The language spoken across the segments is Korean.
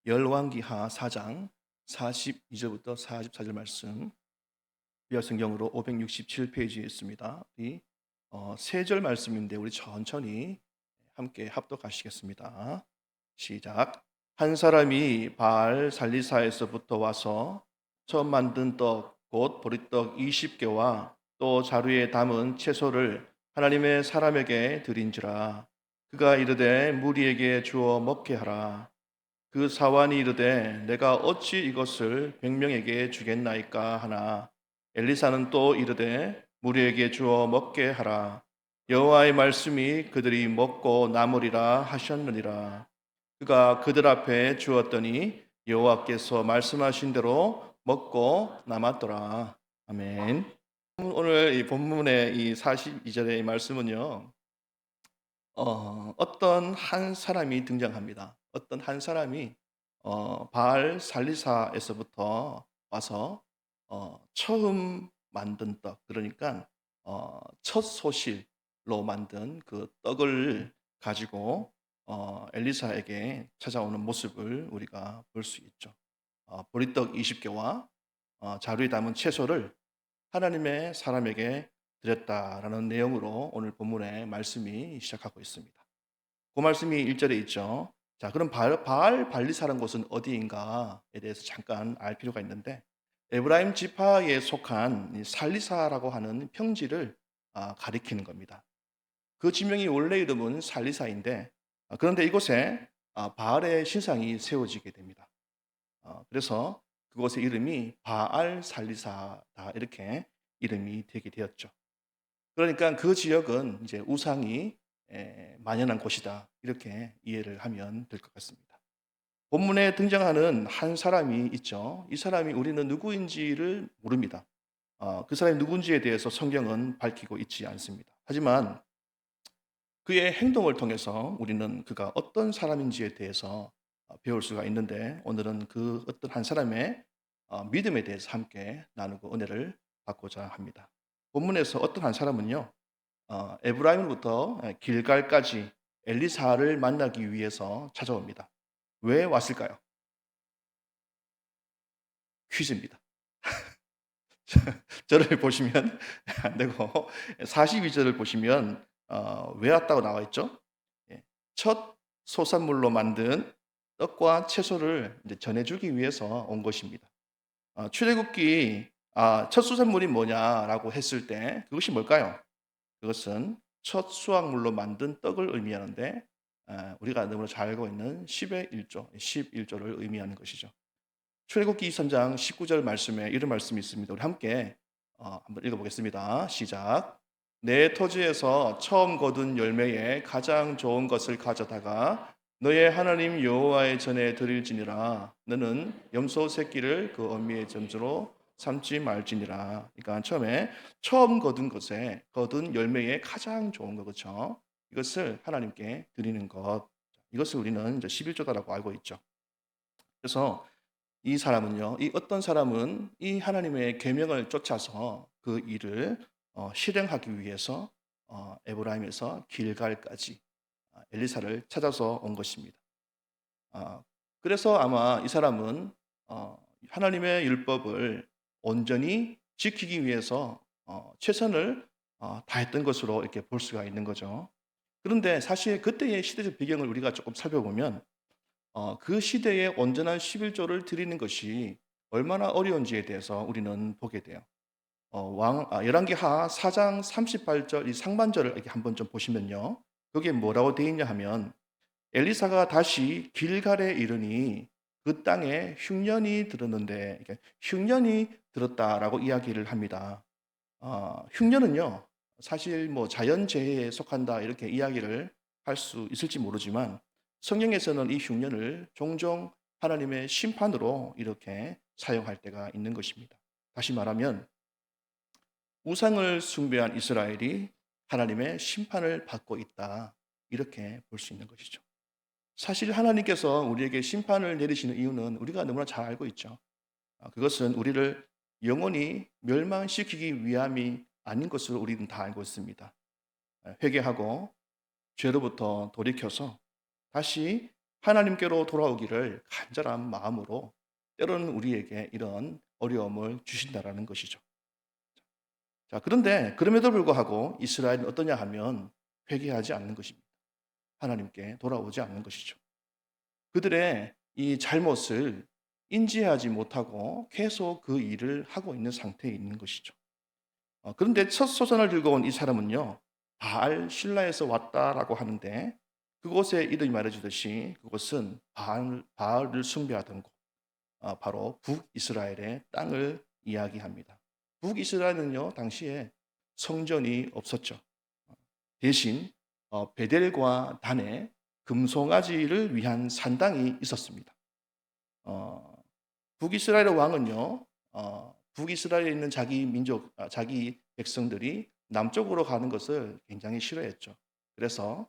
열왕기하 4장 42절부터 44절 말씀, 구약 성경으로 567페이지에 있습니다. 이 세 절 말씀인데 우리 천천히 함께 합독하시겠습니다. 시작. 한 사람이 바알 살리사에서부터 와서 처음 만든 떡 곧 보리떡 20개와 또 자루에 담은 채소를 하나님의 사람에게 드린지라. 그가 이르되 무리에게 주어 먹게 하라. 그 사환이 이르되 내가 어찌 이것을 100명에게 주겠나이까 하나 엘리사는 또 이르되 무리에게 주어 먹게 하라. 여호와의 말씀이 그들이 먹고 남으리라 하셨느니라. 그가 그들 앞에 주었더니 여호와께서 말씀하신 대로 먹고 남았더라. 아멘. 오늘 이 본문의 이 42절의 말씀은요, 어떤 한 사람이 등장합니다. 어떤 한 사람이 바알 살리사에서부터 와서 처음 만든 떡, 그러니까 첫 소실로 만든 그 떡을 가지고 엘리사에게 찾아오는 모습을 우리가 볼 수 있죠. 보리떡 20개와 자루에 담은 채소를 하나님의 사람에게 드렸다라는 내용으로 오늘 본문의 말씀이 시작하고 있습니다. 그 말씀이 1절에 있죠. 자, 그럼 바알 발리사라는 곳은 어디인가에 대해서 잠깐 알 필요가 있는데, 에브라임 지파에 속한 이 살리사라고 하는 평지를 가리키는 겁니다. 그 지명이 원래 이름은 살리사인데, 그런데 이곳에 바알의 신상이 세워지게 됩니다. 그래서 그곳의 이름이 바알 살리사다, 이렇게 이름이 되게 되었죠. 그러니까 그 지역은 이제 우상이 만연한 곳이다, 이렇게 이해를 하면 될 것 같습니다. 본문에 등장하는 한 사람이 있죠. 이 사람이 우리는 누구인지를 모릅니다. 그 사람이 누군지에 대해서 성경은 밝히고 있지 않습니다. 하지만 그의 행동을 통해서 우리는 그가 어떤 사람인지에 대해서 배울 수가 있는데, 오늘은 그 어떤 한 사람의 믿음에 대해서 함께 나누고 은혜를 받고자 합니다. 본문에서 어떤 한 사람은요, 에브라임으로부터 길갈까지 엘리사를 만나기 위해서 찾아옵니다. 왜 왔을까요? 퀴즈입니다. 저를 보시면 안 되고 42절을 보시면 왜 왔다고 나와 있죠? 예, 첫 소산물로 만든 떡과 채소를 이제 전해주기 위해서 온 것입니다. 출애굽기 첫 수산물이 뭐냐라고 했을 때 그것이 뭘까요? 그것은 첫 수확물로 만든 떡을 의미하는데, 우리가 너무나 잘 알고 있는 10의 1조, 11조를 의미하는 것이죠. 출애굽기 2장 19절 말씀에 이런 말씀이 있습니다. 우리 함께 한번 읽어보겠습니다. 시작. 내 토지에서 처음 거둔 열매에 가장 좋은 것을 가져다가 너의 하나님 여호와의 전에 드릴지니라. 너는 염소 새끼를 그 어미의 점주로 삼지 말지니라. 그러니까 처음 거둔 것에 거둔 열매에 가장 좋은 것, 그렇죠? 이것을 하나님께 드리는 것. 이것을 우리는 이제 11조다라고 알고 있죠. 그래서 이 사람은요, 이 어떤 사람은 이 하나님의 계명을 쫓아서 그 일을 실행하기 위해서 에브라임에서 길갈까지 엘리사를 찾아서 온 것입니다. 아, 그래서 아마 이 사람은 하나님의 율법을 온전히 지키기 위해서 최선을 다했던 것으로 이렇게 볼 수가 있는 거죠. 그런데 사실 그때의 시대적 배경을 우리가 조금 살펴보면 그 시대에 온전한 11조를 드리는 것이 얼마나 어려운지에 대해서 우리는 보게 돼요. 열왕기하 4장 38절 이 상반절을 이렇게 한번 좀 보시면요. 거기에 뭐라고 되어 있냐 하면, 엘리사가 다시 길갈에 이르니 그 땅에 흉년이 들었는데, 이렇게 흉년이 들었다라고 이야기를 합니다. 흉년은요, 사실 뭐 자연재해에 속한다, 이렇게 이야기를 할 수 있을지 모르지만 성경에서는 이 흉년을 종종 하나님의 심판으로 이렇게 사용할 때가 있는 것입니다. 다시 말하면 우상을 숭배한 이스라엘이 하나님의 심판을 받고 있다, 이렇게 볼 수 있는 것이죠. 사실 하나님께서 우리에게 심판을 내리시는 이유는 우리가 너무나 잘 알고 있죠. 그것은 우리를 영원히 멸망시키기 위함이 아닌 것을 우리는 다 알고 있습니다. 회개하고 죄로부터 돌이켜서 다시 하나님께로 돌아오기를 간절한 마음으로 때로는 우리에게 이런 어려움을 주신다라는 것이죠. 자, 그런데 그럼에도 불구하고 이스라엘은 어떠냐 하면 회개하지 않는 것입니다. 하나님께 돌아오지 않는 것이죠. 그들의 이 잘못을 인지하지 못하고 계속 그 일을 하고 있는 상태에 있는 것이죠. 그런데 첫 소선을 들고 온 이 사람은요, 바알 신라에서 왔다라고 하는데 그곳의 이름이 말해주듯이 그곳은 바알을 숭배하던 곳, 바로 북이스라엘의 땅을 이야기합니다. 북이스라엘은요, 당시에 성전이 없었죠. 대신 베델과 단에 금송아지를 위한 산당이 있었습니다. 어, 북이스라엘의 왕은요, 북이스라엘에 있는 자기 민족, 자기 백성들이 남쪽으로 가는 것을 굉장히 싫어했죠. 그래서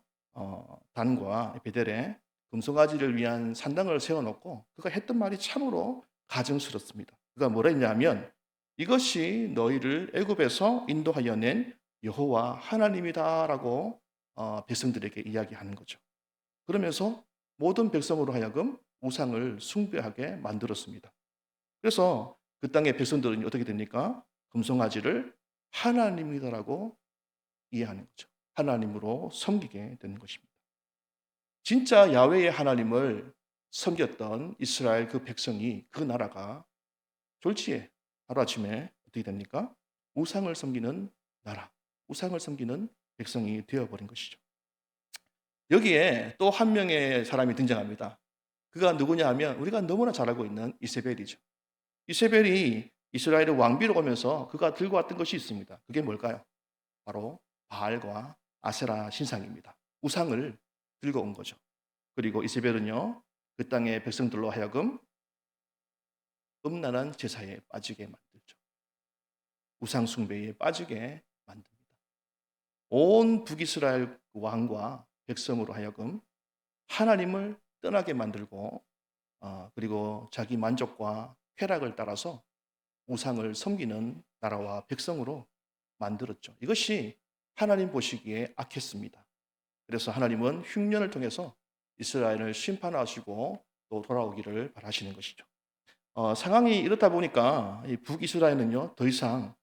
단과 베델에 금송아지를 위한 산당을 세워놓고 그가 했던 말이 참으로 가증스럽습니다. 그가 뭐라 했냐면 이것이 너희를 애굽에서 인도하여 낸 여호와 하나님이다라고 백성들에게 이야기하는 거죠. 그러면서 모든 백성으로 하여금 우상을 숭배하게 만들었습니다. 그래서 그 땅의 백성들은 어떻게 됩니까? 금송아지를 하나님이다라고 이해하는 거죠. 하나님으로 섬기게 되는 것입니다. 진짜 야훼의 하나님을 섬겼던 이스라엘 그 백성이 그 나라가 졸지에 하루아침에 어떻게 됩니까? 우상을 섬기는 나라, 우상을 섬기는 백성이 되어버린 것이죠. 여기에 또 한 명의 사람이 등장합니다. 그가 누구냐 하면 우리가 너무나 잘 알고 있는 이세벨이죠. 이세벨이 이스라엘의 왕비로 오면서 그가 들고 왔던 것이 있습니다. 그게 뭘까요? 바로 바알과 아세라 신상입니다. 우상을 들고 온 거죠. 그리고 이세벨은요, 그 땅의 백성들로 하여금 음란한 제사에 빠지게 만들죠. 우상 숭배에 빠지게 만듭니다. 온 북이스라엘 왕과 백성으로 하여금 하나님을 떠나게 만들고 그리고 자기 만족과 쾌락을 따라서 우상을 섬기는 나라와 백성으로 만들었죠. 이것이 하나님 보시기에 악했습니다. 그래서 하나님은 흉년을 통해서 이스라엘을 심판하시고 또 돌아오기를 바라시는 것이죠. 상황이 이렇다 보니까 이 북이스라엘은요, 더 이상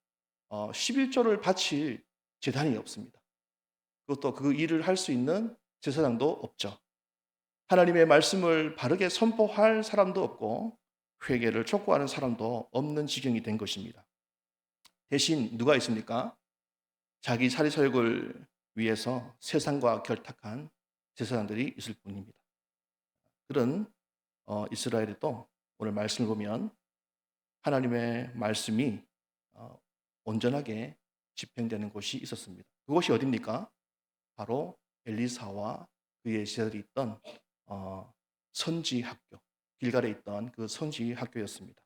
11조를 바칠 재단이 없습니다. 그것도 그 일을 할 수 있는 제사장도 없죠. 하나님의 말씀을 바르게 선포할 사람도 없고 회개를 촉구하는 사람도 없는 지경이 된 것입니다. 대신 누가 있습니까? 자기 사리사욕을 위해서 세상과 결탁한 제사장들이 있을 뿐입니다. 그런 이스라엘에도 오늘 말씀을 보면 하나님의 말씀이 온전하게 집행되는 곳이 있었습니다. 그곳이 어디입니까? 바로 엘리사와 그의 시절이 있던 선지 학교, 길갈에 있던 그 선지 학교였습니다.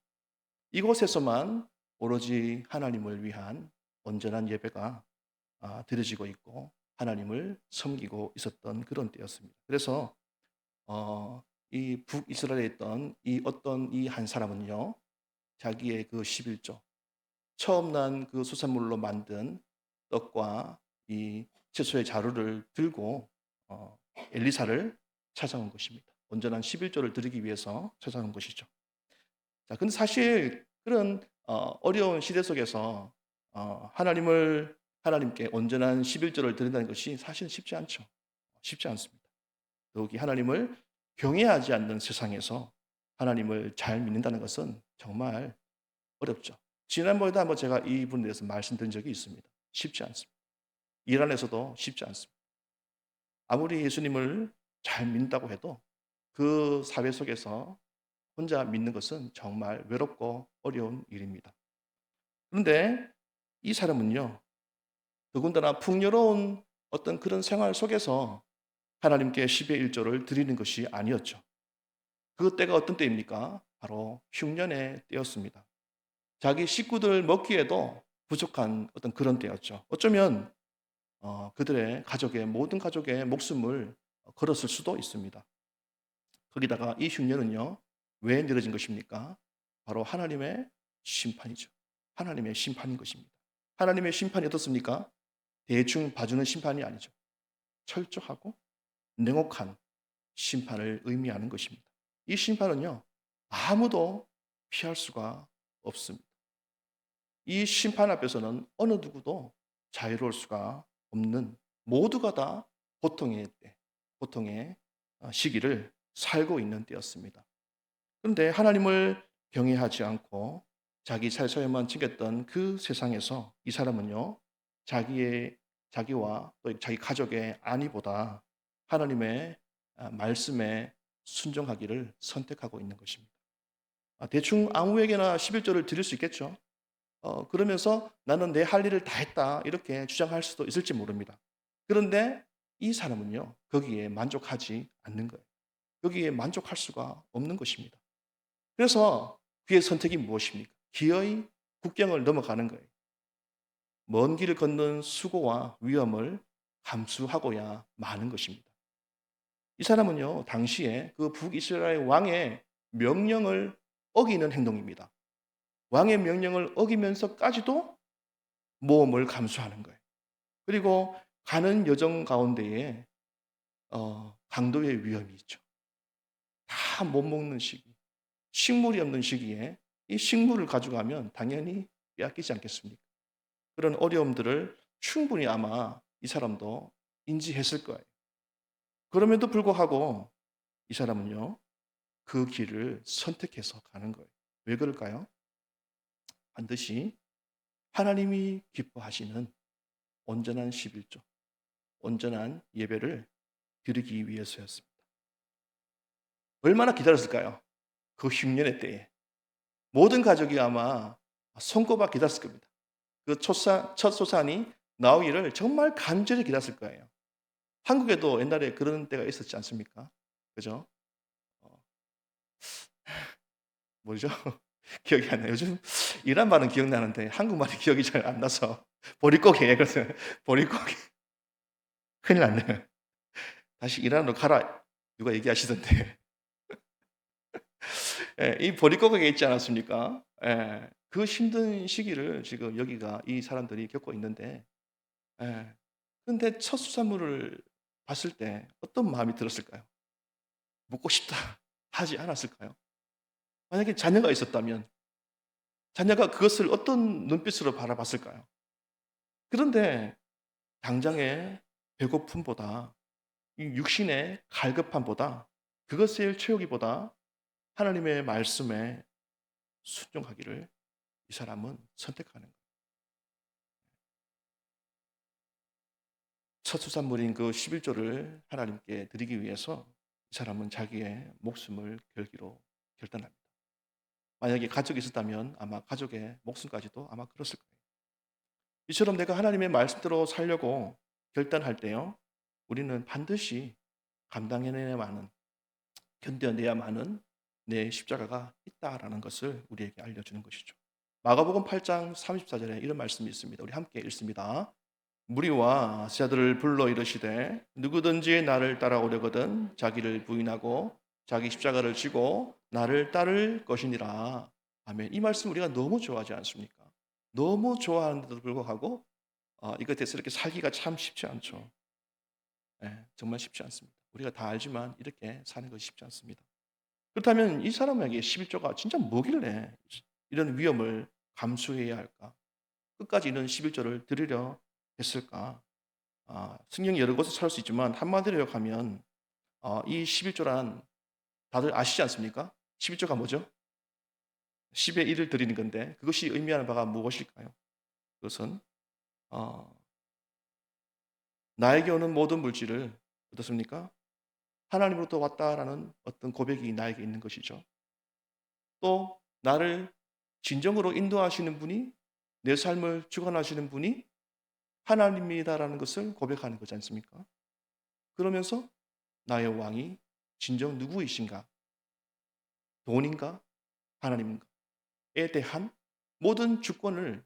이곳에서만 오로지 하나님을 위한 온전한 예배가 드려지고 있고 하나님을 섬기고 있었던 그런 때였습니다. 그래서 이 북이스라엘에 있던 이 어떤 이 한 사람은요, 자기의 그 11조, 처음 난 그 수산물로 만든 떡과 이 채소의 자루를 들고 엘리사를 찾아온 것입니다. 온전한 11조를 드리기 위해서 찾아온 것이죠. 자, 근데 사실 그런 어려운 시대 속에서 하나님께 온전한 11조를 드린다는 것이 사실은 쉽지 않죠. 쉽지 않습니다. 더욱이 하나님을 경외하지 않는 세상에서 하나님을 잘 믿는다는 것은 정말 어렵죠. 지난번에도 한번 제가 이 부분에 대해서 말씀드린 적이 있습니다. 쉽지 않습니다. 일 안에서도 쉽지 않습니다. 아무리 예수님을 잘 믿는다고 해도 그 사회 속에서 혼자 믿는 것은 정말 외롭고 어려운 일입니다. 그런데 이 사람은요, 더군다나 풍요로운 어떤 그런 생활 속에서 하나님께 10의 1조를 드리는 것이 아니었죠. 그 때가 어떤 때입니까? 바로 흉년의 때였습니다. 자기 식구들 먹기에도 부족한 어떤 그런 때였죠. 어쩌면 그들의 모든 가족의 목숨을 걸었을 수도 있습니다. 거기다가 이 흉년은요, 왜 내려진 것입니까? 바로 하나님의 심판이죠. 하나님의 심판인 것입니다. 하나님의 심판이 어떻습니까? 대충 봐주는 심판이 아니죠. 철저하고 냉혹한 심판을 의미하는 것입니다. 이 심판은요, 아무도 피할 수가 없습니다. 이 심판 앞에서는 어느 누구도 자유로울 수가 없는, 모두가 다 고통의 때, 고통의 시기를 살고 있는 때였습니다. 그런데 하나님을 경외하지 않고 자기 살소에만 챙겼던 그 세상에서 이 사람은요, 자기와 또 자기 가족의 안위보다 하나님의 말씀에 순종하기를 선택하고 있는 것입니다. 대충 아무에게나 11조를 드릴 수 있겠죠. 그러면서 나는 내 할 일을 다 했다, 이렇게 주장할 수도 있을지 모릅니다. 그런데 이 사람은요, 거기에 만족하지 않는 거예요. 여기에 만족할 수가 없는 것입니다. 그래서 그의 선택이 무엇입니까? 기어이 국경을 넘어가는 거예요. 먼 길을 걷는 수고와 위험을 감수하고야 마는 것입니다. 이 사람은요, 당시에 그 북이스라엘 왕의 명령을 어기는 행동입니다. 왕의 명령을 어기면서까지도 모험을 감수하는 거예요. 그리고 가는 여정 가운데에 강도의 위험이 있죠. 다 못 먹는 시기, 식물이 없는 시기에 이 식물을 가져가면 당연히 빼앗기지 않겠습니까? 그런 어려움들을 충분히 아마 이 사람도 인지했을 거예요. 그럼에도 불구하고 이 사람은요, 그 길을 선택해서 가는 거예요. 왜 그럴까요? 반드시 하나님이 기뻐하시는 온전한 11조, 온전한 예배를 드리기 위해서였습니다. 얼마나 기다렸을까요? 그 흉년의 때에. 모든 가족이 아마 손꼽아 기다렸을 겁니다. 그 첫 소산이 나오기를 정말 간절히 기다렸을 거예요. 한국에도 옛날에 그런 때가 있었지 않습니까? 그죠? 어, 뭐죠? 기억이 안 나요. 요즘 이란 말은 기억나는데 한국말이 기억이 잘 안 나서 보릿고개, 그래서 보릿고개. 큰일 났네요. 다시 이란으로 가라, 누가 얘기하시던데. 예, 이 보릿고개 있지 않았습니까? 예, 그 힘든 시기를 지금 여기가 이 사람들이 겪고 있는데, 예, 근데 첫 수산물을 봤을 때 어떤 마음이 들었을까요? 먹고 싶다 하지 않았을까요? 만약에 자녀가 있었다면 자녀가 그것을 어떤 눈빛으로 바라봤을까요? 그런데 당장의 배고픔보다, 이 육신의 갈급함보다, 그것을 채우기보다 하나님의 말씀에 순종하기를 이 사람은 선택하는 거예요. 첫 수산물인 그 11조를 하나님께 드리기 위해서 이 사람은 자기의 목숨을 걸기로 결단합니다. 만약에 가족이 있었다면 아마 가족의 목숨까지도 아마 그랬을 거예요. 이처럼 내가 하나님의 말씀대로 살려고 결단할 때요, 우리는 반드시 감당해내야만, 견뎌내야만 하는 내 십자가가 있다라는 것을 우리에게 알려주는 것이죠. 마가복음 8장 34절에 이런 말씀이 있습니다. 우리 함께 읽습니다. 무리와 제자들을 불러 이르시되 누구든지 나를 따라오려거든 자기를 부인하고 자기 십자가를 지고 나를 따를 것이니라. 아멘. 이 말씀 우리가 너무 좋아하지 않습니까? 너무 좋아하는데도 불구하고 이것에 대해서 이렇게 살기가 참 쉽지 않죠. 예, 정말 쉽지 않습니다. 우리가 다 알지만 이렇게 사는 것이 쉽지 않습니다. 그렇다면 이 사람에게 11조가 진짜 뭐길래 이런 위험을 감수해야 할까? 끝까지 이런 11조를 드리려 했을까? 성경 여러 곳에 찾을 수 있지만 한마디로 요약하면 이 11조란 다들 아시지 않습니까? 11조가 뭐죠? 10의 1을 드리는 건데 그것이 의미하는 바가 무엇일까요? 그것은 어, 나에게 오는 모든 물질을 어떻습니까? 하나님으로부터 왔다라는 어떤 고백이 나에게 있는 것이죠. 또 나를 진정으로 인도하시는 분이, 내 삶을 주관하시는 분이 하나님이다라는 것을 고백하는 거지 않습니까? 그러면서 나의 왕이 진정 누구이신가? 돈인가? 하나님인가?에 대한 모든 주권을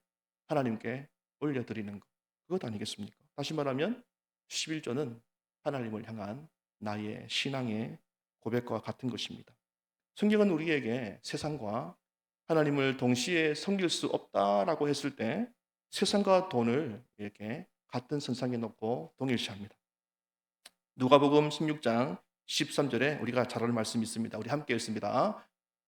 하나님께 올려드리는 것. 그것 아니겠습니까? 다시 말하면 11조는 하나님을 향한 나의 신앙의 고백과 같은 것입니다. 성경은 우리에게 세상과 하나님을 동시에 섬길 수 없다라고 했을 때 세상과 돈을 이렇게 같은 선상에 놓고 동일시합니다. 누가복음 16장 13절에 우리가 잘 아는 말씀이 있습니다. 우리 함께 읽습니다.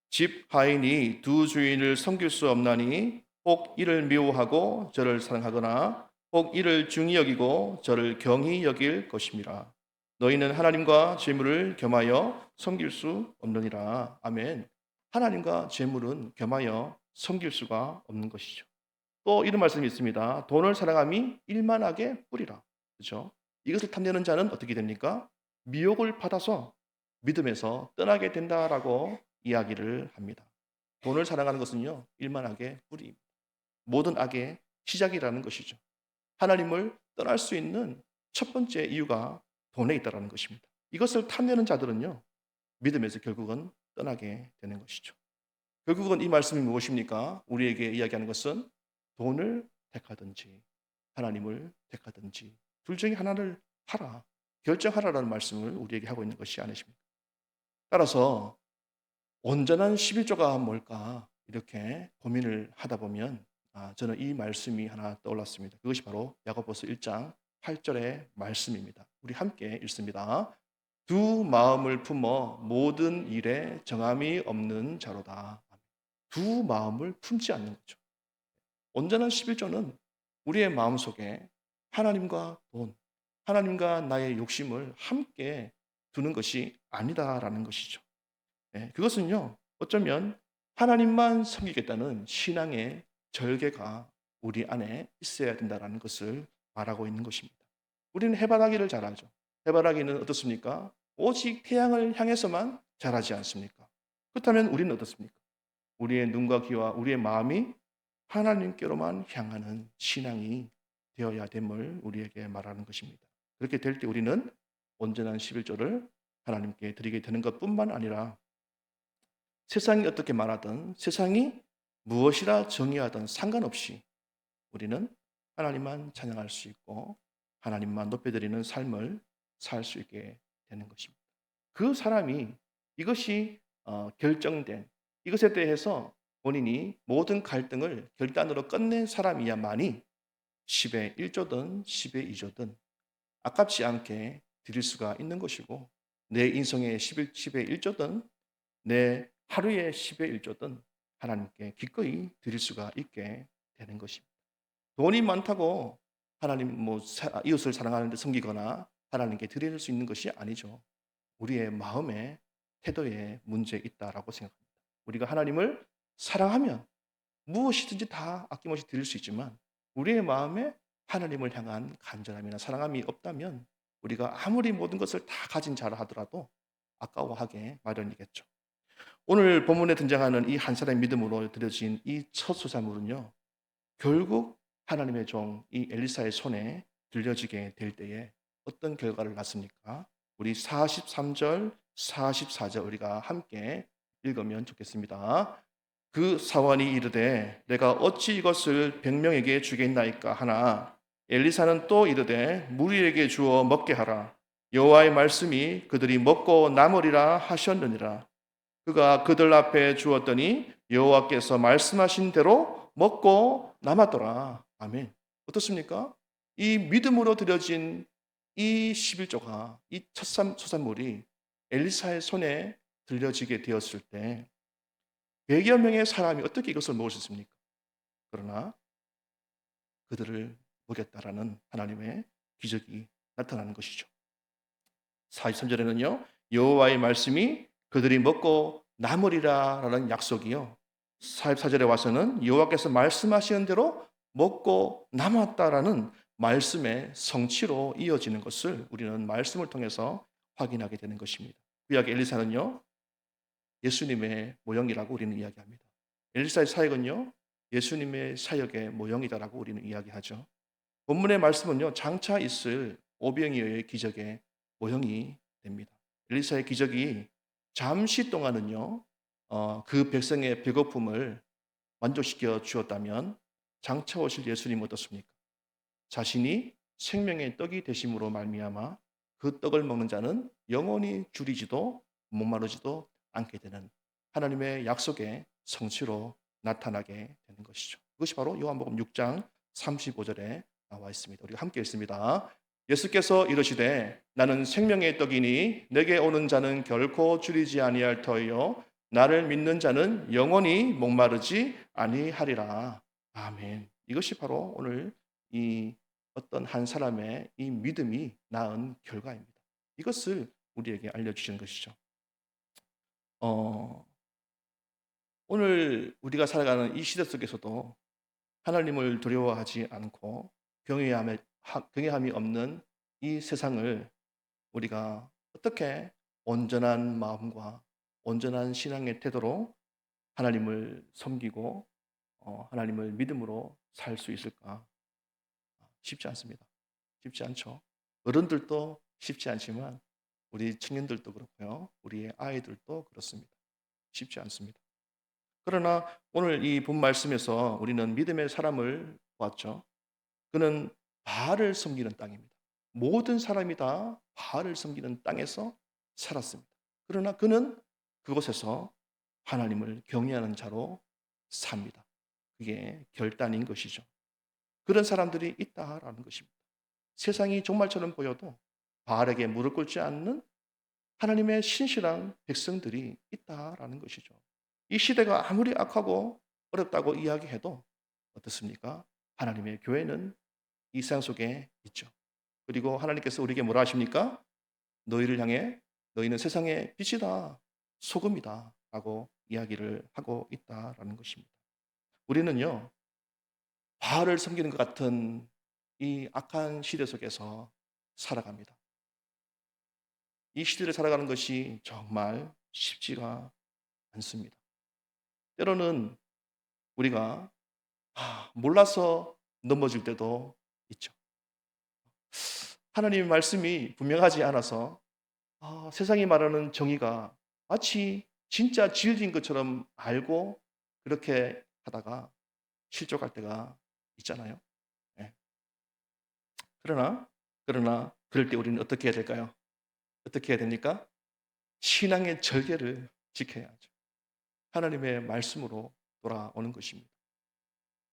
집 하인이 두 주인을 섬길 수 없나니 혹 이를 미워하고 저를 사랑하거나 혹 이를 중히 여기고 저를 경히 여길 것임이라. 너희는 하나님과 재물을 겸하여 섬길 수 없느니라. 아멘. 하나님과 재물은 겸하여 섬길 수가 없는 것이죠. 또 이런 말씀이 있습니다. 돈을 사랑함이 일만하게 뿌리라. 그렇죠? 이것을 탐내는 자는 어떻게 됩니까? 미혹을 받아서 믿음에서 떠나게 된다라고 이야기를 합니다. 돈을 사랑하는 것은요, 일만하게 뿌리입니다. 모든 악의 시작이라는 것이죠. 하나님을 떠날 수 있는 첫 번째 이유가 돈에 있다는 것입니다. 이것을 탐내는 자들은요, 믿음에서 결국은 떠나게 되는 것이죠. 결국은 이 말씀이 무엇입니까? 우리에게 이야기하는 것은 돈을 택하든지 하나님을 택하든지 둘 중에 하나를 하라, 결정하라라는 말씀을 우리에게 하고 있는 것이 아니십니까? 따라서 온전한 11조가 뭘까 이렇게 고민을 하다 보면 저는 이 말씀이 하나 떠올랐습니다. 그것이 바로 야고보서 1장 8절의 말씀입니다. 우리 함께 읽습니다. 두 마음을 품어 모든 일에 정함이 없는 자로다. 두 마음을 품지 않는 거죠. 온전한 11조는 우리의 마음속에 하나님과 돈, 하나님과 나의 욕심을 함께 두는 것이 아니다라는 것이죠. 그것은요, 어쩌면 하나님만 섬기겠다는 신앙의 절개가 우리 안에 있어야 된다는 것을 말하고 있는 것입니다. 우리는 해바라기를 잘 알죠. 해바라기는 어떻습니까? 오직 태양을 향해서만 자라지 않습니까? 그렇다면 우리는 어떻습니까? 우리의 눈과 귀와 우리의 마음이 하나님께로만 향하는 신앙이 되어야 됨을 우리에게 말하는 것입니다. 그렇게 될 때 우리는 온전한 11조를 하나님께 드리게 되는 것뿐만 아니라 세상이 어떻게 말하든 세상이 무엇이라 정의하든 상관없이 우리는 하나님만 찬양할 수 있고 하나님만 높여드리는 삶을 살 수 있게 되는 것입니다. 그 사람이 이것이 결정된 이것에 대해서 본인이 모든 갈등을 결단으로 끝낸 사람이야만이 10의 1조든 10의 2조든 아깝지 않게 드릴 수가 있는 것이고 내 인생의 10의 1조든 내 하루의 10의 1조든 하나님께 기꺼이 드릴 수가 있게 되는 것입니다. 돈이 많다고 하나님 이웃을 사랑하는 데 섬기거나 하나님께 드릴 수 있는 것이 아니죠. 우리의 마음의 태도에 문제 있다라고 생각합니다. 우리가 하나님을 사랑하면 무엇이든지 다 아낌없이 드릴 수 있지만 우리의 마음에 하나님을 향한 간절함이나 사랑함이 없다면 우리가 아무리 모든 것을 다 가진 자라 하더라도 아까워하게 마련이겠죠. 오늘 본문에 등장하는 이 한 사람의 믿음으로 드려진 이 첫 소사물은요, 결국 하나님의 종 이 엘리사의 손에 들려지게 될 때에 어떤 결과를 낳습니까? 우리 43절, 44절 우리가 함께 읽으면 좋겠습니다. 그 사원이 이르되 내가 어찌 이것을 100명에게 주겠나이까 하나 엘리사는 또 이르되 무리에게 주어 먹게 하라. 여호와의 말씀이 그들이 먹고 남으리라 하셨느니라. 그가 그들 앞에 주었더니 여호와께서 말씀하신 대로 먹고 남았더라. 아멘. 어떻습니까? 이 믿음으로 드려진 이 11조가 이 첫 소산물이 엘리사의 손에 들려지게 되었을 때 100여 명의 사람이 어떻게 이것을 먹을 수 있습니까? 그러나 그들을 먹였다라는 하나님의 기적이 나타나는 것이죠. 43절에는요. 여호와의 말씀이 그들이 먹고 남으리라라는 약속이요. 44절에 와서는 여호와께서 말씀하시는 대로 먹고 남았다라는 말씀의 성취로 이어지는 것을 우리는 말씀을 통해서 확인하게 되는 것입니다. 구약 엘리사는요. 예수님의 모형이라고 우리는 이야기합니다. 엘리사의 사역은요. 예수님의 사역의 모형이다라고 우리는 이야기하죠. 본문의 말씀은요. 장차 있을 오병이어의 기적의 모형이 됩니다. 엘리사의 기적이 잠시 동안은요. 그 백성의 배고픔을 만족시켜 주었다면 장차 오실 예수님은 어떻습니까? 자신이 생명의 떡이 되심으로 말미암아 그 떡을 먹는 자는 영원히 줄이지도 목마르지도 않게 되는 하나님의 약속의 성취로 나타나게 되는 것이죠. 그것이 바로 요한복음 6장 35절에 나와 있습니다. 우리가 함께 읽습니다. 예수께서 이르시되 나는 생명의 떡이니 내게 오는 자는 결코 줄이지 아니할 터이요 나를 믿는 자는 영원히 목마르지 아니하리라. 아멘. 이것이 바로 오늘 이 어떤 한 사람의 이 믿음이 낳은 결과입니다. 이것을 우리에게 알려주시는 것이죠. 어, 오늘 우리가 살아가는 이 시대 속에서도 하나님을 두려워하지 않고 경외함이 없는 이 세상을 우리가 어떻게 온전한 마음과 온전한 신앙의 태도로 하나님을 섬기고 하나님을 믿음으로 살 수 있을까? 쉽지 않습니다. 쉽지 않죠. 어른들도 쉽지 않지만 우리 청년들도 그렇고요. 우리의 아이들도 그렇습니다. 쉽지 않습니다. 그러나 오늘 이 본 말씀에서 우리는 믿음의 사람을 보았죠. 그는 바알을 섬기는 땅입니다. 모든 사람이 다 바알을 섬기는 땅에서 살았습니다. 그러나 그는 그곳에서 하나님을 경외하는 자로 삽니다. 그게 결단인 것이죠. 그런 사람들이 있다라는 것입니다. 세상이 종말처럼 보여도 바알에게 무릎 꿇지 않는 하나님의 신실한 백성들이 있다라는 것이죠. 이 시대가 아무리 악하고 어렵다고 이야기해도 어떻습니까? 하나님의 교회는 이 세상 속에 있죠. 그리고 하나님께서 우리에게 뭐라 하십니까? 너희를 향해 너희는 세상의 빛이다, 소금이다 라고 이야기를 하고 있다라는 것입니다. 우리는요, 바알을 섬기는 것 같은 이 악한 시대 속에서 살아갑니다. 이 시대를 살아가는 것이 정말 쉽지가 않습니다. 때로는 우리가 몰라서 넘어질 때도 있죠. 하나님의 말씀이 분명하지 않아서 세상이 말하는 정의가 마치 진짜 진리인 것처럼 알고 그렇게 하다가 실족할 때가 있잖아요. 예. 그러나 그럴 때 우리는 어떻게 해야 될까요? 어떻게 해야 됩니까? 신앙의 절개를 지켜야죠. 하나님의 말씀으로 돌아오는 것입니다.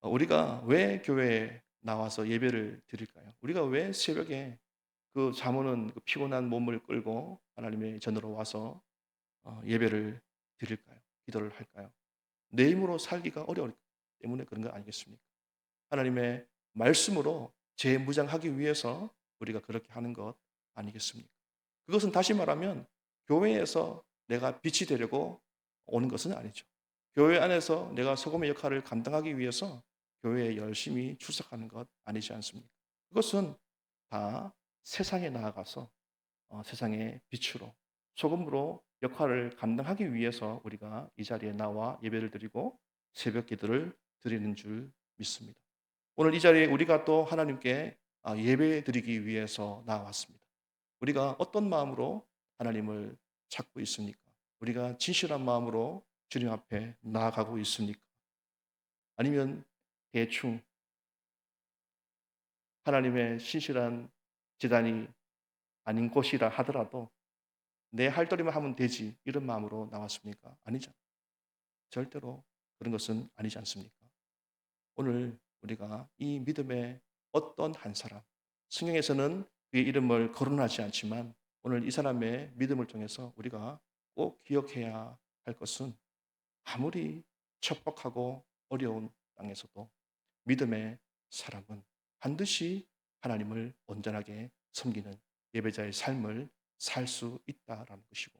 우리가 왜 교회에 나와서 예배를 드릴까요? 우리가 왜 새벽에 그 잠오는 그 피곤한 몸을 끌고 하나님의 전으로 와서 예배를 드릴까요? 기도를 할까요? 내 힘으로 살기가 어려웠기 때문에 그런 거 아니겠습니까? 하나님의 말씀으로 재무장하기 위해서 우리가 그렇게 하는 것 아니겠습니까? 그것은 다시 말하면 교회에서 내가 빛이 되려고 오는 것은 아니죠. 교회 안에서 내가 소금의 역할을 감당하기 위해서 교회에 열심히 출석하는 것 아니지 않습니까? 그것은 다 세상에 나아가서 세상의 빛으로 소금으로 역할을 감당하기 위해서 우리가 이 자리에 나와 예배를 드리고 새벽 기도를 드리는 줄 믿습니다. 오늘 이 자리에 우리가 또 하나님께 예배 드리기 위해서 나왔습니다. 우리가 어떤 마음으로 하나님을 찾고 있습니까? 우리가 진실한 마음으로 주님 앞에 나아가고 있습니까? 아니면 대충 하나님의 신실한 재단이 아닌 곳이라 하더라도 내 할 도리만 하면 되지 이런 마음으로 나왔습니까? 아니죠. 절대로 그런 것은 아니지 않습니까? 오늘 우리가 이 믿음의 어떤 한 사람, 성경에서는 그의 이름을 거론하지 않지만 오늘 이 사람의 믿음을 통해서 우리가 꼭 기억해야 할 것은 아무리 척박하고 어려운 땅에서도 믿음의 사람은 반드시 하나님을 온전하게 섬기는 예배자의 삶을 살 수 있다라는 것이고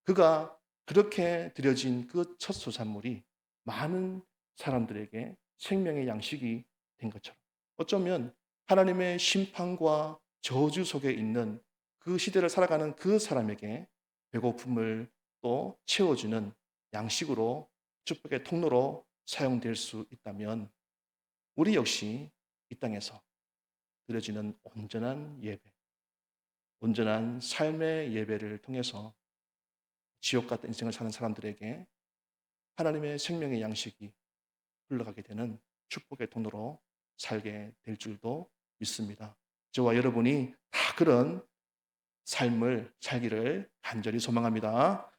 그가 그렇게 드려진 그 첫 소산물이 많은 사람들에게 생명의 양식이 된 것처럼 어쩌면 하나님의 심판과 저주 속에 있는 그 시대를 살아가는 그 사람에게 배고픔을 또 채워주는 양식으로 축복의 통로로 사용될 수 있다면 우리 역시 이 땅에서 드려지는 온전한 예배, 온전한 삶의 예배를 통해서 지옥 같은 인생을 사는 사람들에게 하나님의 생명의 양식이 흘러가게 되는 축복의 통로로 살게 될 줄도 믿습니다. 저와 여러분이 다 그런 삶을 살기를 간절히 소망합니다.